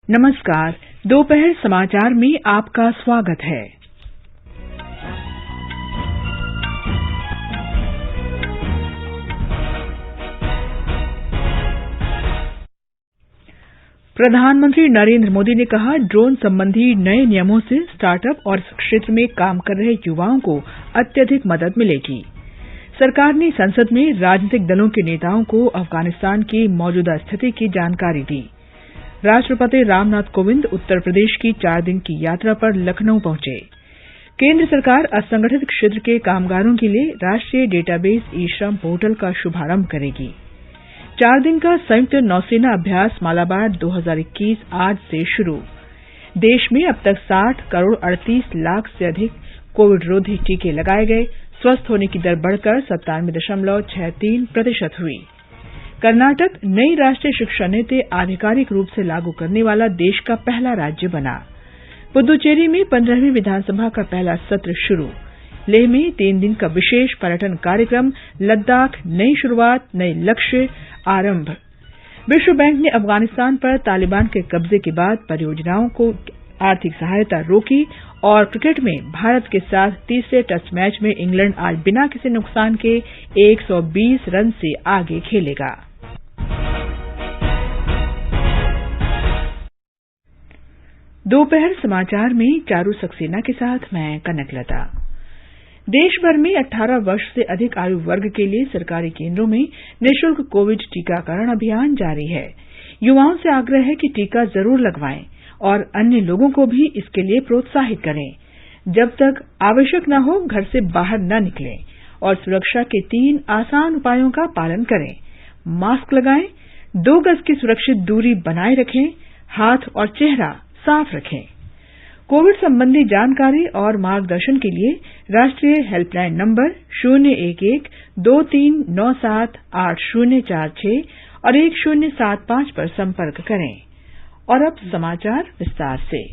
नमस्कार। दोपहर समाचार में आपका स्वागत है। प्रधानमंत्री नरेंद्र मोदी ने कहा, ड्रोन संबंधी नए नियमों से स्टार्टअप और इस क्षेत्र में काम कर रहे युवाओं को अत्यधिक मदद मिलेगी। सरकार ने संसद में राजनीतिक दलों के नेताओं को अफगानिस्तान की मौजूदा स्थिति की जानकारी दी। राष्ट्रपति रामनाथ कोविंद उत्तर प्रदेश की 4 दिन की यात्रा पर लखनऊ पहुंचे। केंद्र सरकार असंगठित क्षेत्र के कामगारों के लिए राष्ट्रीय डेटाबेस ई-श्रम पोर्टल का शुभारंभ करेगी। 4 दिन का संयुक्त नौसेना अभ्यास मालाबार 2021 आज से शुरू। देश में अब तक 60 करोड़ 38 लाख से अधिक कोविड रोधी टीके लगाए गए। स्वस्थ होने की दर बढ़कर 97.63% हुई। कर्नाटक नई राष्ट्रीय शिक्षा नीति आधिकारिक रूप से लागू करने वाला देश का पहला राज्य बना। पुदुचेरी में 15वीं विधानसभा का पहला सत्र शुरू। लेह में 3 दिन का विशेष पर्यटन कार्यक्रम, लद्दाख नई शुरुआत नए लक्ष्य आरंभ। विश्व बैंक ने अफगानिस्तान पर तालिबान के कब्जे के बाद परियोजनाओं को आर्थिक सहायता रोकी और क्रिकेट में भारत के साथ तीसरे टेस्ट मैच में इंग्लैंड आज बिना किसी नुकसान के 120 रन से आगे खेलेगा। दोपहर समाचार में चारू सक्सेना के साथ मैं कनकलता। देश भर में 18 वर्ष से अधिक आयु वर्ग के लिए सरकारी केंद्रों में निःशुल्क कोविड टीकाकरण अभियान जारी है। युवाओं से आग्रह है कि टीका जरूर लगवाएं और अन्य लोगों को भी इसके लिए प्रोत्साहित करें। जब तक आवश्यक न हो घर से बाहर न निकलें और सुरक्षा के 3 आसान उपायों का पालन करें। मास्क लगाएं, 2 गज की सुरक्षित दूरी बनाए रखें, हाथ और चेहरा साफ रखें। कोविड संबंधी जानकारी और मार्गदर्शन के लिए राष्ट्रीय हेल्पलाइन नंबर 011-2397-8046 और 1075 पर संपर्क करें। और अब समाचार विस्तार से।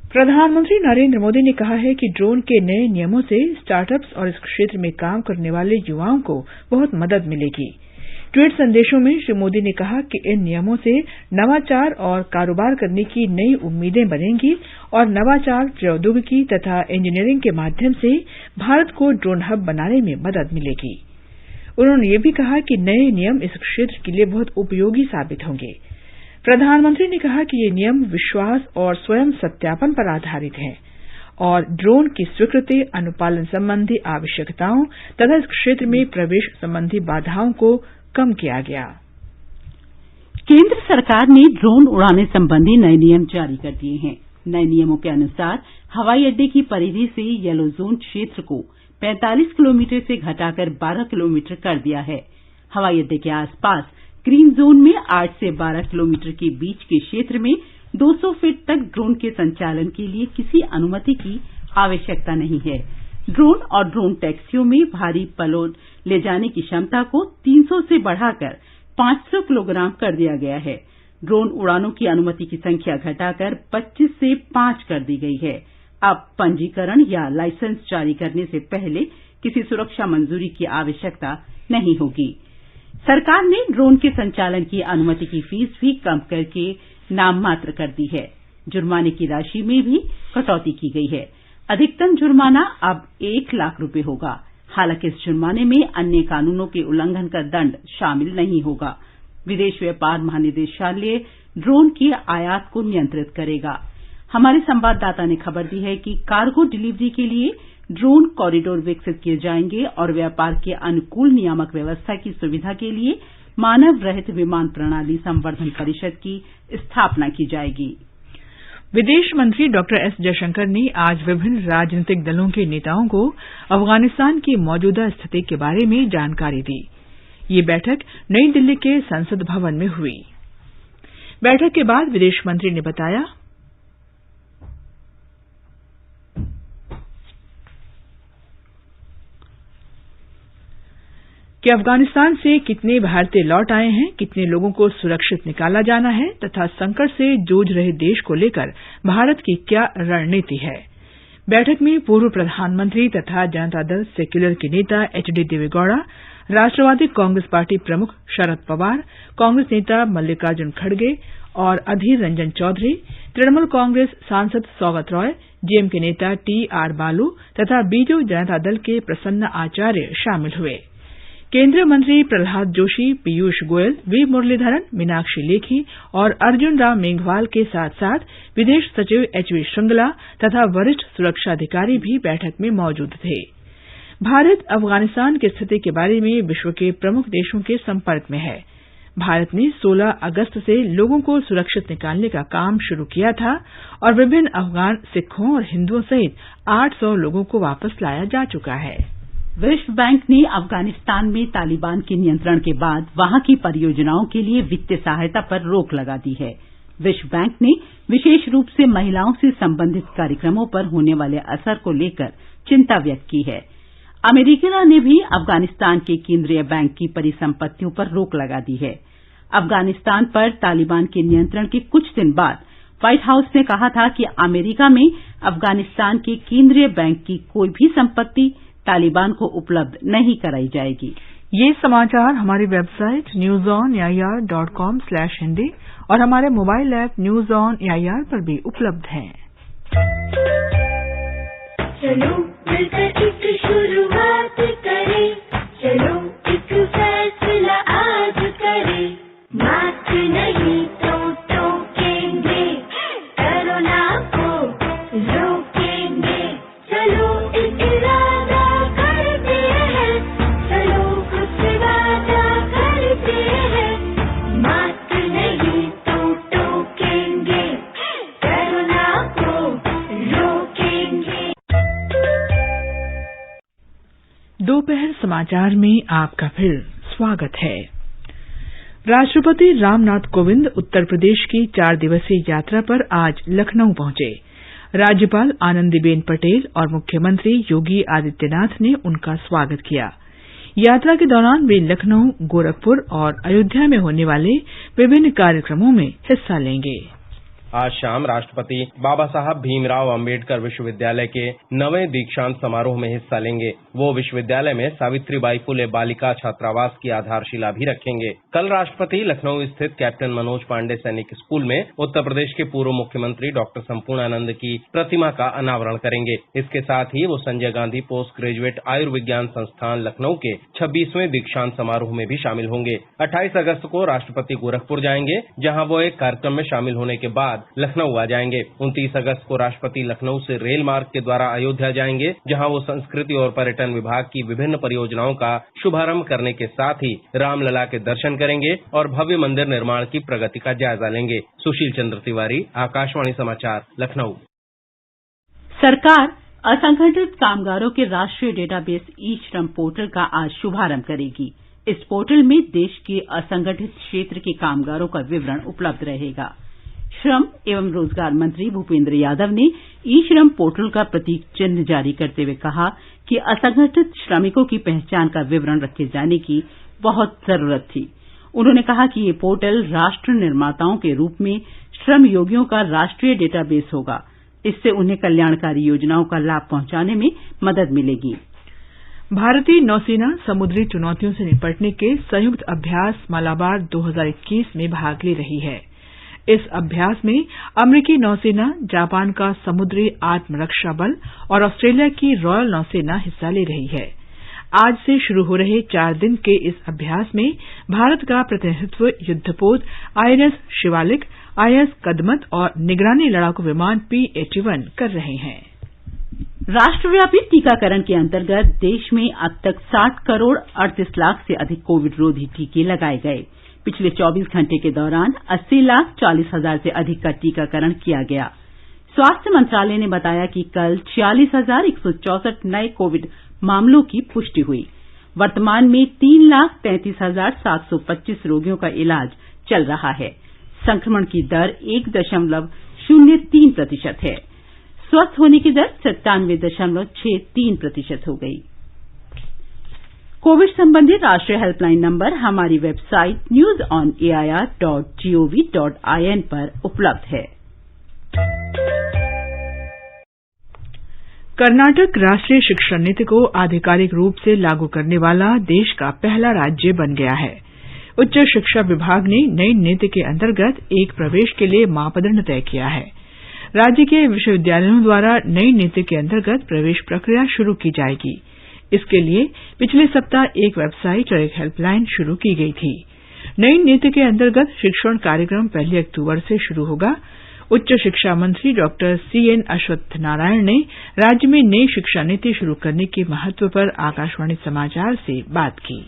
प्रधानमंत्री नरेंद्र मोदी ने कहा है कि ड्रोन के नए नियमों से स्टार्टअप्स और इस क्षेत्र में काम करने वाले युवाओं को बहुत मदद मिलेगी। ट्वीट संदेशों में श्री मोदी ने कहा कि इन नियमों से नवाचार और कारोबार करने की नई उम्मीदें बनेंगी और नवाचार, प्रौद्योगिकी तथा इंजीनियरिंग के माध्यम से भारत को ड्रोन हब बनाने में मदद मिलेगी। उन्होंने ये भी कहा कि नए नियम इस क्षेत्र के लिए बहुत उपयोगी साबित होंगे। प्रधानमंत्री ने कहा कि ये नियम विश्वास और स्वयं सत्यापन पर आधारित हैं और ड्रोन की स्वीकृति, अनुपालन संबंधी आवश्यकताओं तथा इस क्षेत्र में प्रवेश संबंधी बाधाओं को कम किया गया। केंद्र सरकार ने ड्रोन उड़ाने संबंधी नए नियम जारी कर दिए हैं। नए नियमों के अनुसार हवाई अड्डे की परिधि से येलो जोन क्षेत्र को 45 किलोमीटर से घटाकर 12 किलोमीटर कर दिया है। हवाई अड्डे के आसपास ग्रीन जोन में 8 से 12 किलोमीटर के बीच के क्षेत्र में 200 फीट तक ड्रोन के संचालन के लिए किसी अनुमति की आवश्यकता नहीं है। ड्रोन और ड्रोन टैक्सियों में भारी पेलोड ले जाने की क्षमता को 300 से बढ़ाकर 500 किलोग्राम कर दिया गया है। ड्रोन उड़ानों की अनुमति की संख्या घटाकर 25 से 5 कर दी गई है। अब पंजीकरण या लाइसेंस जारी करने से पहले किसी सुरक्षा मंजूरी की आवश्यकता नहीं होगी। सरकार ने ड्रोन के संचालन की अनुमति की फीस भी कम करके नाममात्र कर दी है। जुर्माने की राशि में भी कटौती की गई है। अधिकतम जुर्माना अब 1 लाख रुपए होगा। हालांकि इस जुर्माने में अन्य कानूनों के उल्लंघन का दंड शामिल नहीं होगा। विदेश व्यापार महानिदेशालय ड्रोन की आयात को नियंत्रित करेगा। हमारे संवाददाता ने खबर दी है कि कार्गो डिलीवरी के लिए ड्रोन कॉरिडोर विकसित किए जाएंगे और व्यापार के अनुकूल नियामक व्यवस्था की सुविधा के लिए मानव रहित विमान प्रणाली संवर्धन परिषद की स्थापना की जाएगी। विदेश मंत्री डॉक्टर एस जयशंकर ने आज विभिन्न राजनीतिक दलों के नेताओं को अफगानिस्तान की मौजूदा स्थिति के बारे में जानकारी दी। ये बैठक नई दिल्ली के संसद भवन में हुई। बैठक के बाद विदेश मंत्री ने बताया कि अफगानिस्तान से कितने भारतीय लौट आए हैं, कितने लोगों को सुरक्षित निकाला जाना है तथा संकट से जूझ रहे देश को लेकर भारत की क्या रणनीति है। बैठक में पूर्व प्रधानमंत्री तथा जनता दल सेक्यूलर के नेता एचडी देवेगौड़ा, राष्ट्रवादी कांग्रेस पार्टी प्रमुख शरद पवार, कांग्रेस नेता मल्लिकार्जुन खड़गे और अधीर रंजन चौधरी, तृणमूल कांग्रेस सांसद सौगत रॉय, डीएमके नेता टीआर बालू तथा बीजू जनता दल के प्रसन्न आचार्य शामिल हुए। केंद्रीय मंत्री प्रहलाद जोशी, पीयूष गोयल, वी मुरलीधरन, मीनाक्षी लेखी और अर्जुन राम मेघवाल के साथ साथ विदेश सचिव एचवी श्रृंगला तथा वरिष्ठ सुरक्षा अधिकारी भी बैठक में मौजूद थे। भारत अफगानिस्तान की स्थिति के बारे में विश्व के प्रमुख देशों के संपर्क में है। भारत ने 16 अगस्त से लोगों को सुरक्षित निकालने का काम शुरू किया था और विभिन्न अफगान सिखों और हिंदुओं सहित 800 लोगों को वापस लाया जा चुका है। विश्व बैंक ने अफगानिस्तान में तालिबान के नियंत्रण के बाद वहां की परियोजनाओं के लिए वित्तीय सहायता पर रोक लगा दी है। विश्व बैंक ने विशेष रूप से महिलाओं से संबंधित कार्यक्रमों पर होने वाले असर को लेकर चिंता व्यक्त की है। अमेरिका ने भी अफगानिस्तान के केंद्रीय बैंक की परिसंपत्तियों पर रोक लगा दी है। अफगानिस्तान पर तालिबान के नियंत्रण के कुछ दिन बाद व्हाइट हाउस ने कहा था कि अमेरिका में अफगानिस्तान के केंद्रीय बैंक की कोई भी संपत्ति तालिबान को उपलब्ध नहीं कराई जाएगी। ये समाचार हमारी वेबसाइट newsonair.com/hindi और हमारे mobile app news on AIR पर भी उपलब्ध हैं। चलो मिलकर एक शुरुआत करें, चलो एक फैसला आज करें, मास्क नहीं तो टोकेंगे, कोरोना को रोकेंगे, चलो एक इरादा करते हैं, चलो कुछ वादा करते हैं, मास्क नहीं तो टोकेंगे, कोरोना को रोकेंगे। दोपहर समाचार में आपका फिर स्वागत है। राष्ट्रपति रामनाथ कोविंद उत्तर प्रदेश की 4 दिवसीय यात्रा पर आज लखनऊ पहुंचे। राज्यपाल आनंदीबेन पटेल और मुख्यमंत्री योगी आदित्यनाथ ने उनका स्वागत किया। यात्रा के दौरान वे लखनऊ, गोरखपुर और अयोध्या में होने वाले विभिन्न कार्यक्रमों में हिस्सा लेंगे। आज शाम राष्ट्रपति बाबा साहब भीमराव अंबेडकर विश्वविद्यालय के 9वें दीक्षांत समारोह में हिस्सा लेंगे। वो विश्वविद्यालय में सावित्रीबाई फुले बालिका छात्रावास की आधारशिला भी रखेंगे। कल राष्ट्रपति लखनऊ स्थित कैप्टन मनोज पांडे सैनिक स्कूल में उत्तर प्रदेश के पूर्व मुख्यमंत्री डॉक्टर संपूर्णानंद की प्रतिमा का अनावरण करेंगे। इसके साथ ही वो संजय गांधी पोस्ट ग्रेजुएट आयुर्विज्ञान संस्थान लखनऊ के 26वें दीक्षांत समारोह में भी शामिल होंगे। 28 अगस्त को राष्ट्रपति गोरखपुर जाएंगे, जहां वो एक कार्यक्रम में शामिल होने के बाद लखनऊ आ जाएंगे। 29 अगस्त को राष्ट्रपति लखनऊ से रेल मार्ग के द्वारा अयोध्या जाएंगे, जहां वो संस्कृति और पर्यटन विभाग की विभिन्न परियोजनाओं का शुभारंभ करने के साथ ही रामलला के दर्शन करेंगे और भव्य मंदिर निर्माण की प्रगति का जायजा लेंगे। सुशील चंद्र तिवारी, आकाशवाणी समाचार, लखनऊ। सरकार असंगठित कामगारों के राष्ट्रीय डेटाबेस ई श्रम पोर्टल का आज शुभारंभ करेगी। इस पोर्टल में देश के असंगठित क्षेत्र के कामगारों का विवरण उपलब्ध रहेगा। श्रम एवं रोजगार मंत्री भूपेंद्र यादव ने ई श्रम पोर्टल का प्रतीक चिन्ह जारी करते हुए कहा कि असंगठित श्रमिकों की पहचान का विवरण रखे जाने की बहुत जरूरत थी। उन्होंने कहा कि ये पोर्टल राष्ट्र निर्माताओं के रूप में श्रम योगियों का राष्ट्रीय डेटाबेस होगा। इससे उन्हें कल्याणकारी योजनाओं का लाभ पहुंचाने में मदद मिलेगी। भारतीय नौसेना समुद्री चुनौतियों से निपटने के संयुक्त अभ्यास मालाबार 2021 में भाग ले रही है। इस अभ्यास में अमेरिकी नौसेना, जापान का समुद्री आत्मरक्षा बल और ऑस्ट्रेलिया की रॉयल नौसेना हिस्सा ले रही है। आज से शुरू हो रहे 4 दिन के इस अभ्यास में भारत का प्रतिनिधित्व युद्धपोत आईएनएस शिवालिक, आईएनएस कदमत और निगरानी लड़ाकू विमान P-81 कर रहे हैं। राष्ट्रव्यापी टीकाकरण के अंतर्गत देश में अब तक 60 करोड़ 38 लाख से अधिक कोविड रोधी टीके लगाए गए। पिछले 24 घंटे के दौरान 80,40,000 से अधिक का टीकाकरण किया गया। स्वास्थ्य मंत्रालय ने बताया कि कल 46,164 नए कोविड मामलों की पुष्टि हुई। वर्तमान में 3,33,725 रोगियों का इलाज चल रहा है। संक्रमण की दर 1.03% है। स्वस्थ होने की दर 97.63% हो गई। कोविड संबंधी राष्ट्रीय हेल्पलाइन नंबर हमारी वेबसाइट newsonair.gov.in पर उपलब्ध है। कर्नाटक राष्ट्रीय शिक्षा नीति को आधिकारिक रूप से लागू करने वाला देश का पहला राज्य बन गया है। उच्च शिक्षा विभाग ने नई नीति के अंतर्गत एक प्रवेश के लिए मापदंड तय किया है। राज्य के विश्वविद्यालयों द्वारा नई नीति के अंतर्गत प्रवेश प्रक्रिया शुरू की जाएगी। इसके लिए पिछले सप्ताह एक वेबसाइट और एक हेल्पलाइन शुरू की गई थी। नई नीति के अंतर्गत शिक्षण कार्यक्रम 1 अक्टूबर से शुरू होगा। उच्च शिक्षा मंत्री डॉक्टर CN अश्वत्थ नारायण ने राज्य में नई शिक्षा नीति शुरू करने के महत्व पर आकाशवाणी समाचार से बात की।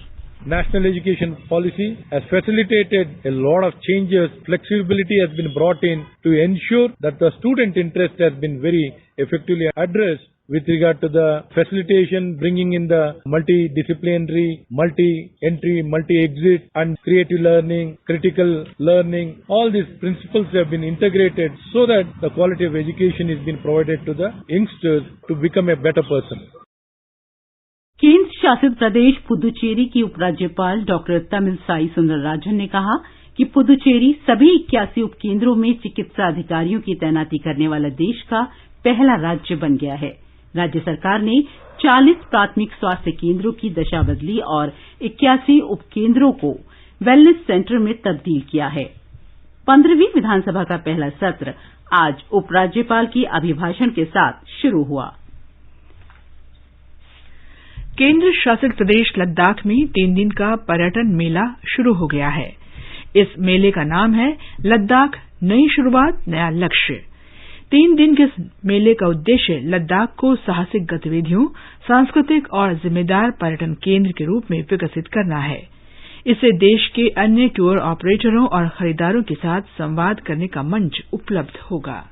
National education policy has facilitated a lot of changes. Flexibility has been brought in to ensure that the student interest has been very effectively addressed with regard to the facilitation, bringing in the multidisciplinary, multi-entry, multi-exit and creative learning, critical learning. All these principles have been integrated so that the quality of education is being provided to the youngsters to become a better person. केंद्र शासित प्रदेश पुदुचेरी की उपराज्यपाल doctor Tamilisai Soundararajan ने कहा कि पुदुचेरी सभी 81 उपकेंद्रों में चिकित्सा अधिकारियों की तैनाती करने वाला देश का पहला राज्य बन गया है। राज्य सरकार ने 40 प्राथमिक स्वास्थ्य केंद्रों की दशा बदली और 81 उपकेंद्रों को वेलनेस सेंटर में तब्दील किया है। 15वीं विधानसभा का पहला सत्र आज उपराज्यपाल की अभिभाषण के साथ शुरू हुआ। केंद्र शासित प्रदेश लद्दाख में 3 दिन का पर्यटन मेला शुरू हो गया है। इस मेले का नाम है लद्दाख नई शुरुआत नया लक्ष्य। 3 दिन के मेले का उद्देश्य लद्दाख को साहसिक गतिविधियों, सांस्कृतिक और जिम्मेदार पर्यटन केंद्र के रूप में विकसित करना है। इससे देश के अन्य टूर ऑपरेटरों और खरीदारों के साथ संवाद करने का मंच उपलब्ध होगा।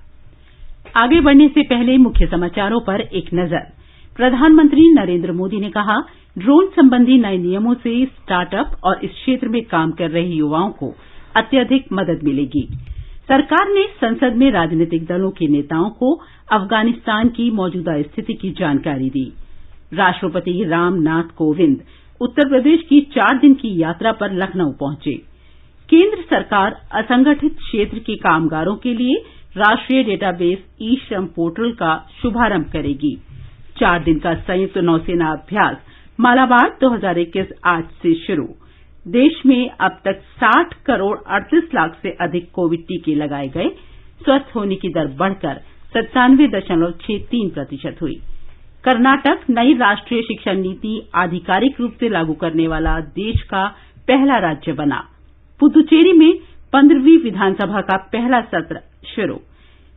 आगे बढ़ने से पहले मुख्य समाचारों पर एक नजर। प्रधानमंत्री नरेंद्र मोदी ने कहा, ड्रोन संबंधी नए नियमों से स्टार्टअप और इस क्षेत्र में काम कर रहे युवाओं को अत्यधिक मदद मिलेगी। सरकार ने संसद में राजनीतिक दलों के नेताओं को अफगानिस्तान की मौजूदा स्थिति की जानकारी दी। राष्ट्रपति रामनाथ कोविंद उत्तर प्रदेश की 4 दिन की यात्रा पर लखनऊ पहुंचे। केंद्र सरकार असंगठित क्षेत्र के कामगारों के लिए राष्ट्रीय डेटाबेस ई-श्रम पोर्टल का शुभारंभ करेगी। 4 दिन का संयुक्त नौसेना अभ्यास मालाबार 2021 आज से शुरू। देश में अब तक 60 करोड़ 38 लाख से अधिक कोविड टीके लगाए गए। स्वस्थ होने की दर बढ़कर 97.63% हुई। कर्नाटक नई राष्ट्रीय शिक्षा नीति आधिकारिक रूप से लागू करने वाला देश का पहला राज्य बना। पुदुचेरी में 15वीं विधानसभा का पहला सत्र शुरू।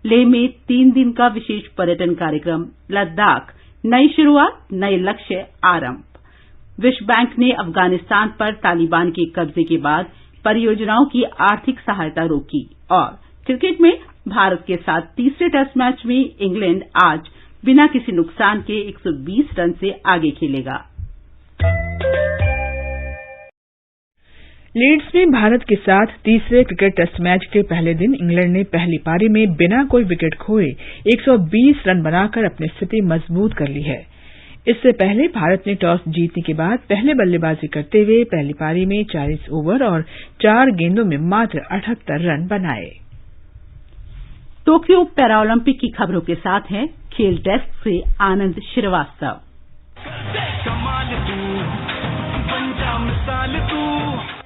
लेह में 3 दिन का विशेष पर्यटन कार्यक्रम लद्दाख नई शुरुआत नए लक्ष्य आरंभ। विश्व बैंक ने अफगानिस्तान पर तालिबान के कब्जे के बाद परियोजनाओं की आर्थिक सहायता रोकी। और क्रिकेट में भारत के साथ तीसरे टेस्ट मैच में इंग्लैंड आज बिना किसी नुकसान के 120 रन से आगे खेलेगा। लीड्स में भारत के साथ तीसरे क्रिकेट टेस्ट मैच के पहले दिन इंग्लैंड ने पहली पारी में बिना कोई विकेट खोए 120 रन बनाकर अपनी स्थिति मजबूत कर ली है। इससे पहले भारत ने टॉस जीतने के बाद पहले बल्लेबाजी करते हुए पहली पारी में 40 ओवर और 4 गेंदों में मात्र 78 रन बनाए। टोक्यो पैरालंपिक की खबरों के साथ है खेल डेस्क से आनंद श्रीवास्तव।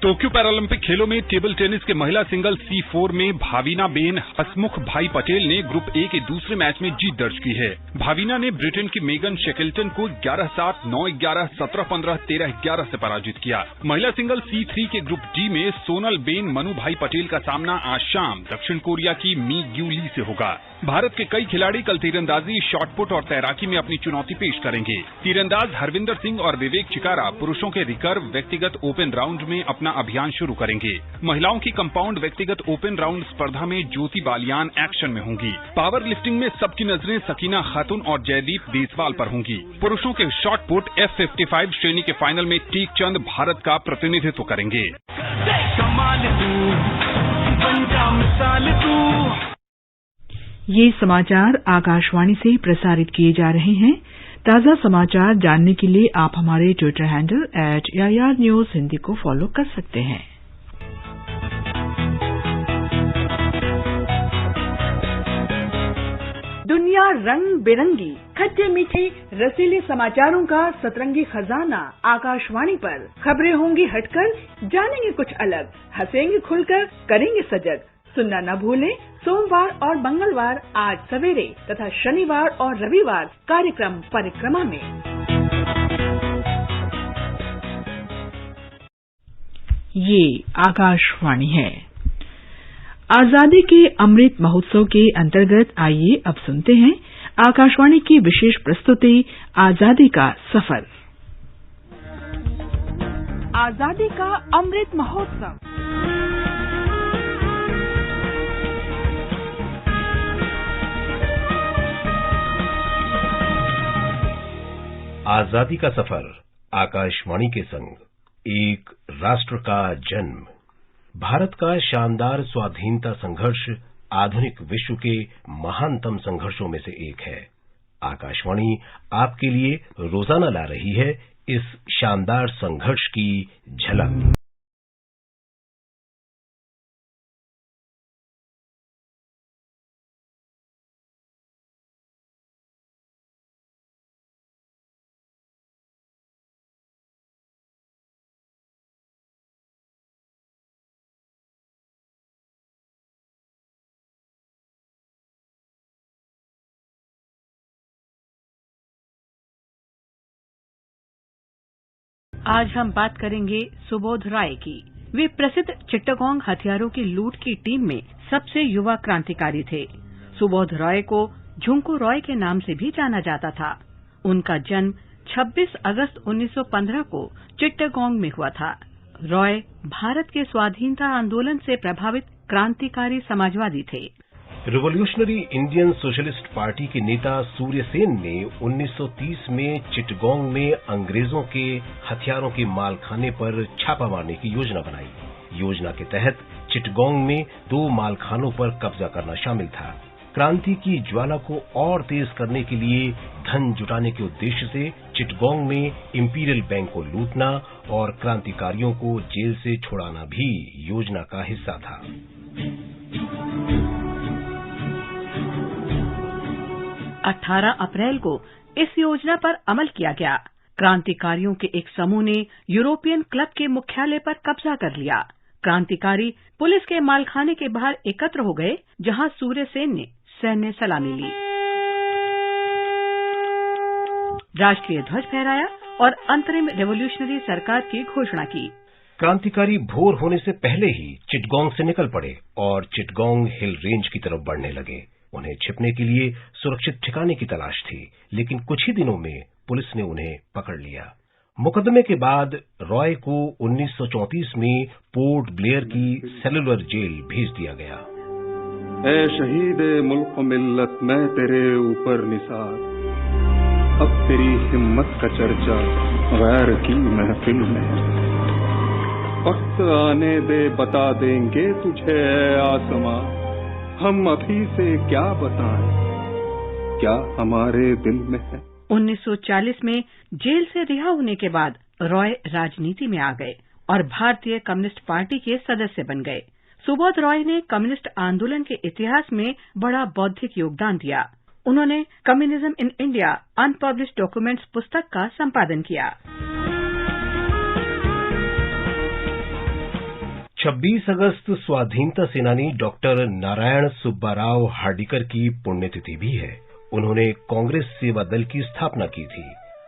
टोक्यो पैरालंपिक खेलों में टेबल टेनिस के महिला सिंगल C4 में भाविना बेन हसमुख भाई पटेल ने ग्रुप ए के दूसरे मैच में जीत दर्ज की है। भाविना ने ब्रिटेन की मेगन शेकल्टन को 11-7, 9-11, 17-15, 13-11 से पराजित किया। महिला सिंगल C3 के ग्रुप डी में सोनल बेन मनु भाई पटेल का सामना आज शाम दक्षिण कोरिया की मी ग्यू ली से होगा। भारत के कई खिलाड़ी कल तीरंदाजी, शॉटपुट और तैराकी में अपनी चुनौती पेश करेंगे। तीरंदाज हरविंदर सिंह और विवेक चिकारा पुरुषों के रिकर्व व्यक्तिगत ओपन राउंड में अपना अभियान शुरू करेंगे। महिलाओं की कंपाउंड व्यक्तिगत ओपन राउंड स्पर्धा में ज्योति बालियान एक्शन में होंगी। पावर लिफ्टिंग में सबकी नजरें सकीना खातून और जयदीप देसवाल पर होंगी। पुरुषों के शॉटपुट F55 श्रेणी के फाइनल में टीक चंद भारत का प्रतिनिधित्व करेंगे। ये समाचार आकाशवाणी से प्रसारित किए जा रहे हैं। ताज़ा समाचार जानने के लिए आप हमारे Twitter handle @AIR News Hindi को फॉलो कर सकते हैं। दुनिया रंग बिरंगी, खट्टे मीठे रसीले समाचारों का सतरंगी खजाना आकाशवाणी पर। खबरें होंगी हटकर, जानेंगे कुछ अलग, हंसेंगे खुलकर, करेंगे सजग। सुनना न भूलें सोमवार और मंगलवार 8 सवेरे तथा शनिवार और रविवार कार्यक्रम परिक्रमा में। ये आकाशवाणी है। आजादी के अमृत महोत्सव के अंतर्गत आइए अब सुनते हैं आकाशवाणी की विशेष प्रस्तुति आजादी का सफर। आजादी का अमृत महोत्सव। आजादी का सफर आकाशवाणी के संग, एक राष्ट्र का जन्म। भारत का शानदार स्वाधीनता संघर्ष आधुनिक विश्व के महानतम संघर्षों में से एक है। आकाशवाणी आपके लिए रोजाना ला रही है इस शानदार संघर्ष की झलक। आज हम बात करेंगे सुबोध राय की। वे प्रसिद्ध चिट्टागोंग हथियारों की लूट की टीम में सबसे युवा क्रांतिकारी थे। सुबोध राय को झुंकू रॉय के नाम से भी जाना जाता था। उनका जन्म 26 अगस्त 1915 को चिट्टागोंग में हुआ था। रॉय भारत के स्वाधीनता आंदोलन से प्रभावित क्रांतिकारी समाजवादी थे। रिवॉल्यूशनरी इंडियन सोशलिस्ट पार्टी के नेता सूर्य सेन ने 1930 में चिट्टागोंग में अंग्रेजों के हथियारों के मालखाने पर छापा मारने की योजना बनाई। योजना के तहत चिट्टागोंग में 2 मालखानों पर कब्जा करना शामिल था। क्रांति की ज्वाला को और तेज करने के लिए धन जुटाने के उद्देश्य से चिट्टागोंग में इंपीरियल बैंक को लूटना और क्रांतिकारियों को जेल से छुड़ाना भी योजना का हिस्सा था। 18 अप्रैल को इस योजना पर अमल किया गया। क्रांतिकारियों के एक समूह ने यूरोपियन क्लब के मुख्यालय पर कब्जा कर लिया। क्रांतिकारी पुलिस के मालखाने के बाहर एकत्र हो गए, जहां सूर्य सेन ने सैन्य सलामी ली, राष्ट्रीय ध्वज फहराया और अंतरिम रेवोल्यूशनरी सरकार की घोषणा की। क्रांतिकारी भोर होने से पहले ही चिट्टागोंग से निकल पड़े और चिट्टागोंग हिल रेंज की तरफ बढ़ने लगे। उन्हें छिपने के लिए सुरक्षित ठिकाने की तलाश थी, लेकिन कुछ ही दिनों में पुलिस ने उन्हें पकड़ लिया। मुकदमे के बाद रॉय को 1934 में पोर्ट ब्लेयर की सेलुलर जेल भेज दिया गया। ऐ शहीद मुल्क मिल्लत, मैं तेरे ऊपर निसार, अब तेरी हिम्मत का चर्चा गैर की महफिल में। वक्त आने दे, बता देंगे तुझे आसमां, हम अभी से क्या बताएं, क्या हमारे दिल में है। 1940 में जेल से रिहा होने के बाद रॉय राजनीति में आ गए और भारतीय कम्युनिस्ट पार्टी के सदस्य बन गए। सुबोध रॉय ने कम्युनिस्ट आंदोलन के इतिहास में बड़ा बौद्धिक योगदान दिया। उन्होंने communism in India unpublished documents पुस्तक का संपादन किया। 26 अगस्त स्वाधीनता सेनानी डॉक्टर नारायण सुब्बाराव हार्डिकर की पुण्यतिथि भी है। उन्होंने कांग्रेस सेवा दल की स्थापना की थी।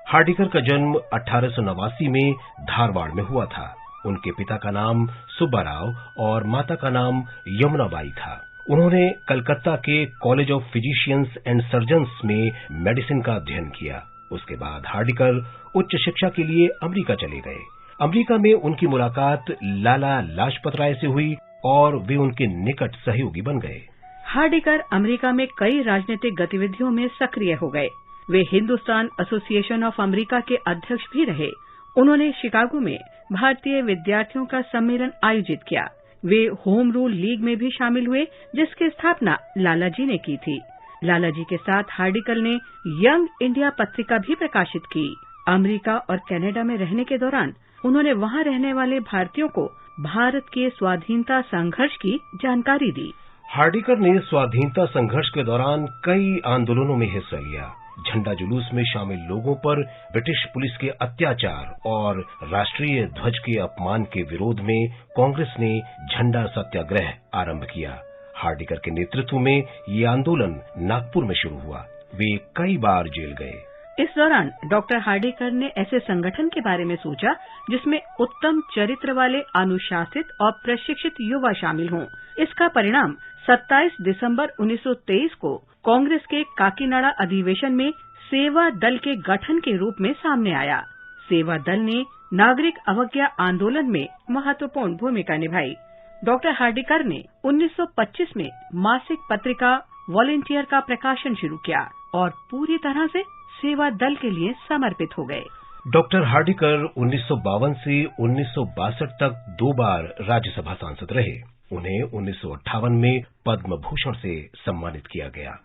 हार्डिकर का जन्म 1889 में धारवाड़ में हुआ था। उनके पिता का नाम सुब्बाराव और माता का नाम यमुनाबाई था। उन्होंने कलकत्ता के college of physicians and surgeons में मेडिसिन का अध्ययन किया। उसके बाद हार्डिकर उच्च शिक्षा के लिए अमेरिका चले गए। अमेरिका में उनकी मुलाकात लाला लाजपत राय से हुई और वे उनके निकट सहयोगी बन गए। हार्डिकर अमेरिका में कई राजनीतिक गतिविधियों में सक्रिय हो गए। वे हिंदुस्तान एसोसिएशन ऑफ अमेरिका के अध्यक्ष भी रहे। उन्होंने शिकागो में भारतीय विद्यार्थियों का सम्मेलन आयोजित किया। वे होम रूल लीग में भी शामिल हुए, जिसकी स्थापना लालाजी ने की थी। लालाजी के साथ हार्डिकर ने यंग इंडिया पत्रिका भी प्रकाशित की। अमेरिका और कनाडा में रहने के दौरान उन्होंने वहां रहने वाले भारतीयों को भारत के स्वाधीनता संघर्ष की जानकारी दी। हार्डिकर ने स्वाधीनता संघर्ष के दौरान कई आंदोलनों में हिस्सा लिया। झंडा जुलूस में शामिल लोगों पर ब्रिटिश पुलिस के अत्याचार और राष्ट्रीय ध्वज के अपमान के विरोध में कांग्रेस ने झंडा सत्याग्रह आरंभ किया। हार्डिकर के नेतृत्व में ये आंदोलन नागपुर में शुरू हुआ। वे कई बार जेल गए। इस दौरान डॉक्टर हार्डिकर ने ऐसे संगठन के बारे में सोचा जिसमें उत्तम चरित्र वाले अनुशासित और प्रशिक्षित युवा शामिल हों। इसका परिणाम 27 दिसंबर 1923 को कांग्रेस के काकीनाडा अधिवेशन में सेवा दल के गठन के रूप में सामने आया। सेवा दल ने नागरिक अवज्ञा आंदोलन में महत्वपूर्ण भूमिका निभाई। डॉक्टर हार्डिकर ने 1925 में मासिक पत्रिका वॉलंटियर का प्रकाशन शुरू किया और पूरी तरह से सेवा दल के लिए समर्पित हो गए। डॉक्टर हार्डिकर 1952 से 1962 तक 2 बार राज्यसभा सांसद रहे। उन्हें 1958 में पद्म भूषण से सम्मानित किया गया।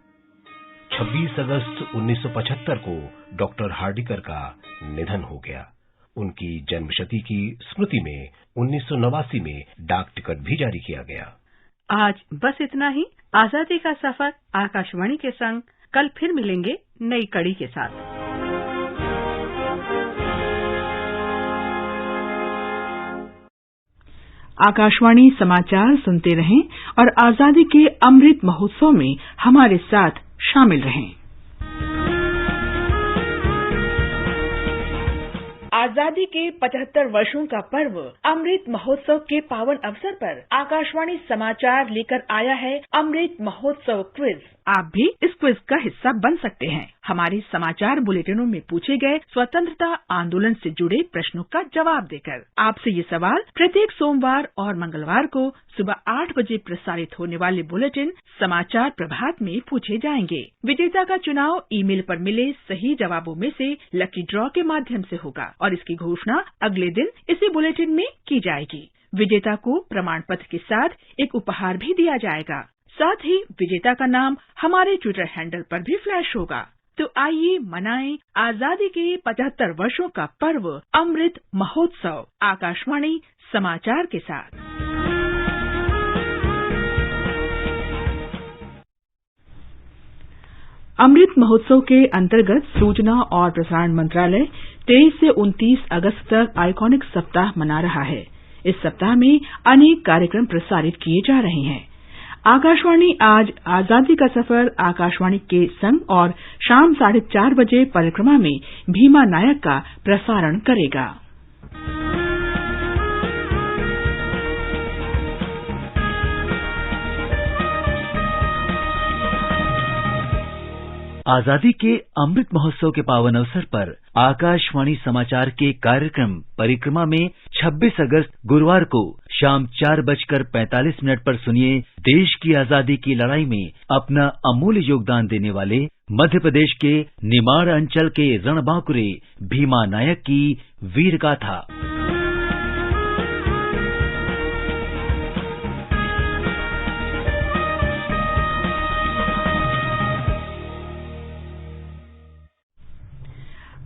26 अगस्त 1975 को डॉक्टर हार्डिकर का निधन हो गया। उनकी जन्मशती की स्मृति में 1989 में डाक टिकट भी जारी किया गया। आज बस इतना ही। आजादी का सफर आकाशवाणी के संग कल फिर मिलेंगे नई कड़ी के साथ। आकाशवाणी समाचार सुनते रहें और आजादी के अमृत महोत्सव में हमारे साथ शामिल रहें। आजादी के 75 वर्षों का पर्व अमृत महोत्सव के पावन अवसर पर आकाशवाणी समाचार लेकर आया है अमृत महोत्सव क्विज। आप भी इस क्विज का हिस्सा बन सकते हैं। हमारे समाचार बुलेटिनों में पूछे गए स्वतंत्रता आंदोलन से जुड़े प्रश्नों का जवाब देकर आपसे ये सवाल प्रत्येक सोमवार और मंगलवार को सुबह 8 बजे प्रसारित होने वाले बुलेटिन समाचार प्रभात में पूछे जाएंगे। विजेता का चुनाव ईमेल पर मिले सही जवाबों में से लकी ड्रॉ के माध्यम से होगा और इसकी घोषणा अगले दिन इसी बुलेटिन में की जाएगी। विजेता को प्रमाण पत्र के साथ एक उपहार भी दिया जाएगा। साथ ही विजेता का नाम हमारे ट्विटर हैंडल पर भी फ्लैश होगा। तो आइए मनाएं आजादी के 75 वर्षों का पर्व अमृत महोत्सव आकाशवाणी समाचार के साथ। अमृत महोत्सव के अंतर्गत सूचना और प्रसारण मंत्रालय 23 से 29 अगस्त तक आइकॉनिक सप्ताह मना रहा है। इस सप्ताह में अनेक कार्यक्रम प्रसारित किए जा रहे हैं। आकाशवाणी आज आजादी का सफर आकाशवाणी के संग और शाम 4:30 बजे परिक्रमा में भीमा नायक का प्रसारण करेगा। आजादी के अमृत महोत्सव के पावन अवसर पर आकाशवाणी समाचार के कार्यक्रम परिक्रमा में 26 अगस्त गुरुवार को शाम 4:45 पर सुनिए देश की आजादी की लड़ाई में अपना अमूल्य योगदान देने वाले मध्य प्रदेश के निमाड़ अंचल के रणबांकुरे भीमा नायक की वीर गाथा।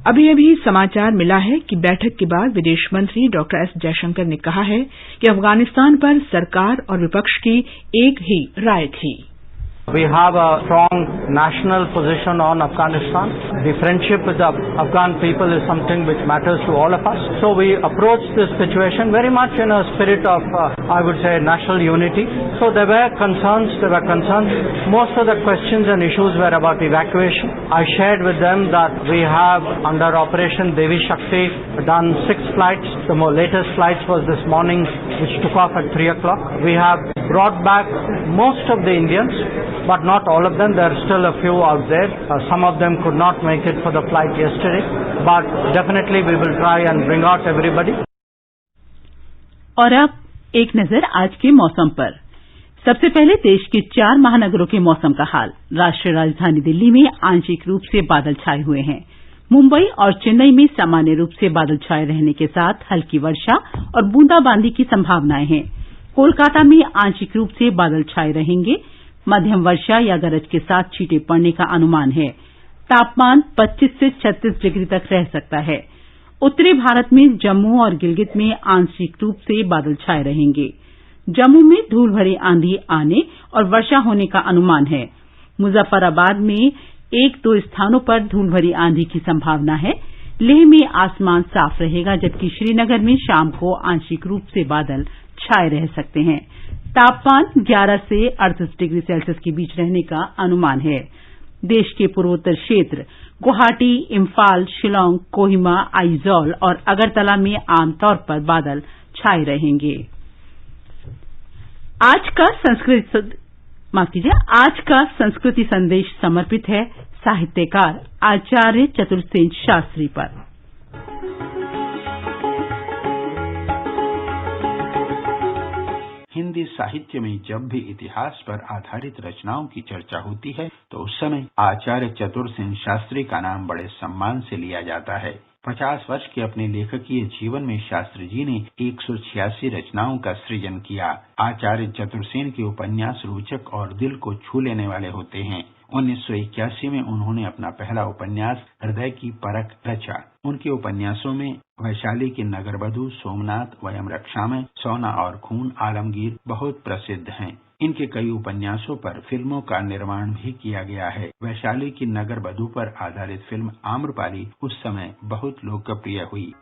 अभी अभी समाचार मिला है कि बैठक के बाद विदेश मंत्री डॉक्टर एस जयशंकर ने कहा है कि अफगानिस्तान पर सरकार और विपक्ष की एक ही राय थी। We have a strong national position on Afghanistan. The friendship with the Afghan people is something which matters to all of us. So we approach this situation very much in a spirit of, I would say, national unity. So there were concerns. Most of the questions and issues were about evacuation. I shared with them that we have, under Operation Devi Shakti, done 6 flights. The latest flights was this morning, which took off at 3 o'clock. We have brought back most of the Indians, but not all of them. There are still a few out there. Some of them could not make it for the flight yesterday, but definitely we will try and bring out everybody. और अब एक नजर आज के मौसम पर। सबसे पहले देश के 4 महानगरों के मौसम का हाल। राष्ट्रीय राजधानी दिल्ली में आंशिक रूप से बादल छाए हुए हैं। मुंबई और चेन्नई में सामान्य रूप से बादल छाए रहने के साथ हल्की वर्षा और बूंदाबांदी की संभावनाएं हैं। कोलकाता में आंशिक रूप से बादल छाए रहेंगे। मध्यम वर्षा या गरज के साथ छींटे पड़ने का अनुमान है। तापमान 25 से 36 डिग्री तक रह सकता है। उत्तरी भारत में जम्मू और गिलगित में आंशिक रूप से बादल छाए रहेंगे। जम्मू में धूल भरी आंधी आने और वर्षा होने का अनुमान है। मुजफ्फराबाद में 1-2 स्थानों पर धूल भरी आंधी की संभावना है। लेह में आसमान साफ रहेगा, जबकि श्रीनगर में शाम को आंशिक रूप से बादल छाए रह सकते हैं। तापमान 11 से 38 डिग्री सेल्सियस के बीच रहने का अनुमान है। देश के पूर्वोत्तर क्षेत्र गुवाहाटी, इम्फाल, शिलांग, कोहिमा, आइजॉल और अगरतला में आमतौर पर बादल छाए रहेंगे। आज का संस्कृति संदेश समर्पित है साहित्यकार आचार्य चतुर्सेन शास्त्री पर। हिंदी साहित्य में जब भी इतिहास पर आधारित रचनाओं की चर्चा होती है तो उस समय आचार्य चतुर्सेन शास्त्री का नाम बड़े सम्मान से लिया जाता है। 50 वर्ष के अपने लेखकीय जीवन में शास्त्री जी ने 186 रचनाओं का सृजन किया। आचार्य चतुर्सेन के उपन्यास रोचक और दिल को छू लेने वाले होते हैं। 1981 में उन्होंने अपना पहला उपन्यास हृदय की परख रचा। उनके उपन्यासों में वैशाली की नगरवधु, सोमनाथ, वयम रक्षामय, सोना और खून, आलमगीर बहुत प्रसिद्ध हैं। इनके कई उपन्यासों पर फिल्मों का निर्माण भी किया गया है। वैशाली की नगरवधु पर आधारित फिल्म आम्रपाली उस समय बहुत लोकप्रिय हुई।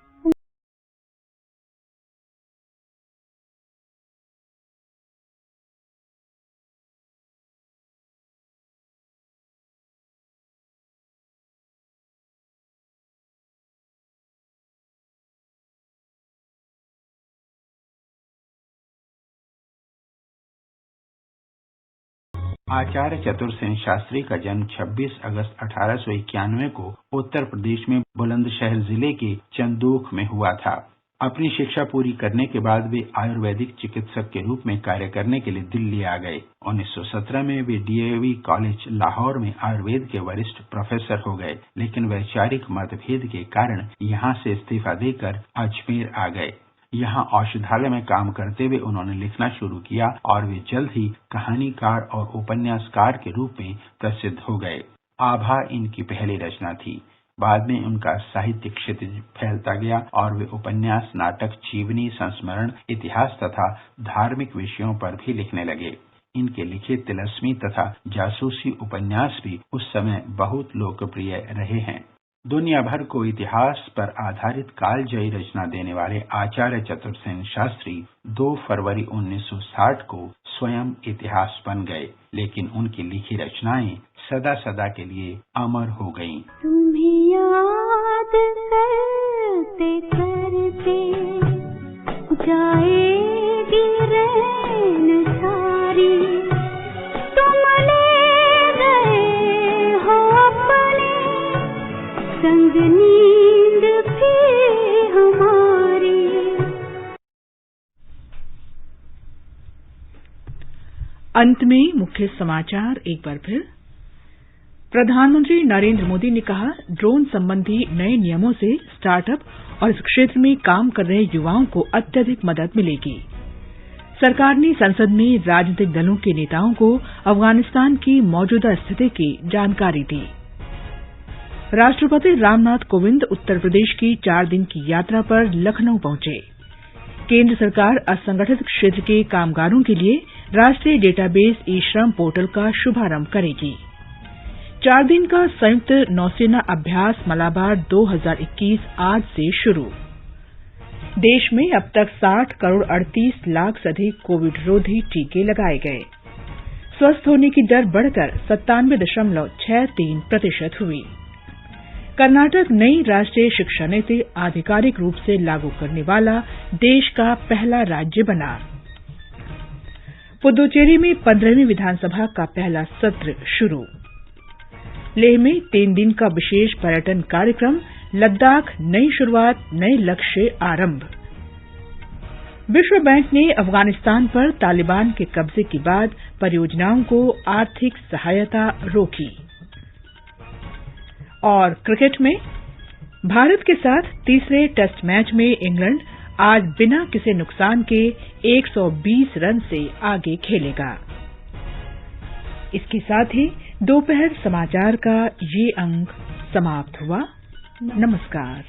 आचार्य चतुर्सेन शास्त्री का जन्म 26 अगस्त 1891 को उत्तर प्रदेश में बुलंदशहर जिले के चंदोख में हुआ था। अपनी शिक्षा पूरी करने के बाद वे आयुर्वेदिक चिकित्सक के रूप में कार्य करने के लिए दिल्ली आ गए। 1917 में वे डीएवी कॉलेज लाहौर में आयुर्वेद के वरिष्ठ प्रोफेसर हो गए, लेकिन वैचारिक मतभेद के कारण यहाँ से इस्तीफा देकर अजमेर आ गए। यहाँ औषधालय में काम करते हुए उन्होंने लिखना शुरू किया और वे जल्द ही कहानीकार और उपन्यासकार के रूप में प्रसिद्ध हो गए। आभा इनकी पहली रचना थी। बाद में उनका साहित्यिक क्षितिज फैलता गया और वे उपन्यास, नाटक, जीवनी, संस्मरण, इतिहास तथा धार्मिक विषयों पर भी लिखने लगे। इनके लिखे तिलस्मी तथा जासूसी उपन्यास भी उस समय बहुत लोकप्रिय रहे हैं। दुनिया भर को इतिहास पर आधारित कालजयी रचना देने वाले आचार्य चतुर्सेन शास्त्री 2 फरवरी 1960 को स्वयं इतिहास बन गए, लेकिन उनकी लिखी रचनाएं सदा सदा के लिए अमर हो गईं। तुम्हें याद करते करते जाएगी रैन सारी, तुम ले गए हो अपने संग नींद भी हमारी। अंत में मुख्य समाचार एक बार फिर। प्रधानमंत्री नरेंद्र मोदी ने कहा, ड्रोन संबंधी नए नियमों से स्टार्टअप और इस क्षेत्र में काम कर रहे युवाओं को अत्यधिक मदद मिलेगी। सरकार ने संसद में राजनीतिक दलों के नेताओं को अफगानिस्तान की मौजूदा स्थिति की जानकारी दी। राष्ट्रपति रामनाथ कोविंद उत्तर प्रदेश की 4 दिन की यात्रा पर लखनऊ पहुंचे। केंद्र सरकार असंगठित क्षेत्र के कामगारों के लिए राष्ट्रीय डेटाबेस ई-श्रम पोर्टल का शुभारंभ करेगी। 4 दिन का संयुक्त नौसेना अभ्यास मलाबार 2021 आज से शुरू। देश में अब तक 60 करोड़ 38 लाख से अधिक कोविड रोधी टीके लगाए गए। स्वस्थ होने की दर बढ़कर 97.63% हुई। कर्नाटक नई राष्ट्रीय शिक्षा नीति आधिकारिक रूप से लागू करने वाला देश का पहला राज्य बना। पुदुचेरी में 15वीं विधानसभा का पहला सत्र शुरू। लेह में 3 दिन का विशेष पर्यटन कार्यक्रम, लद्दाख नई शुरुआत, नए लक्ष्य आरंभ। विश्व बैंक ने अफगानिस्तान पर तालिबान के कब्जे के बाद परियोजनाओं को आर्थिक सहायता रोकी। और क्रिकेट में भारत के साथ तीसरे टेस्ट मैच में इंग्लैंड आज बिना किसी नुकसान के 120 रन से आगे खेलेगा। इसके साथ ही दोपहर समाचार का ये अंक समाप्त हुआ। नमस्कार।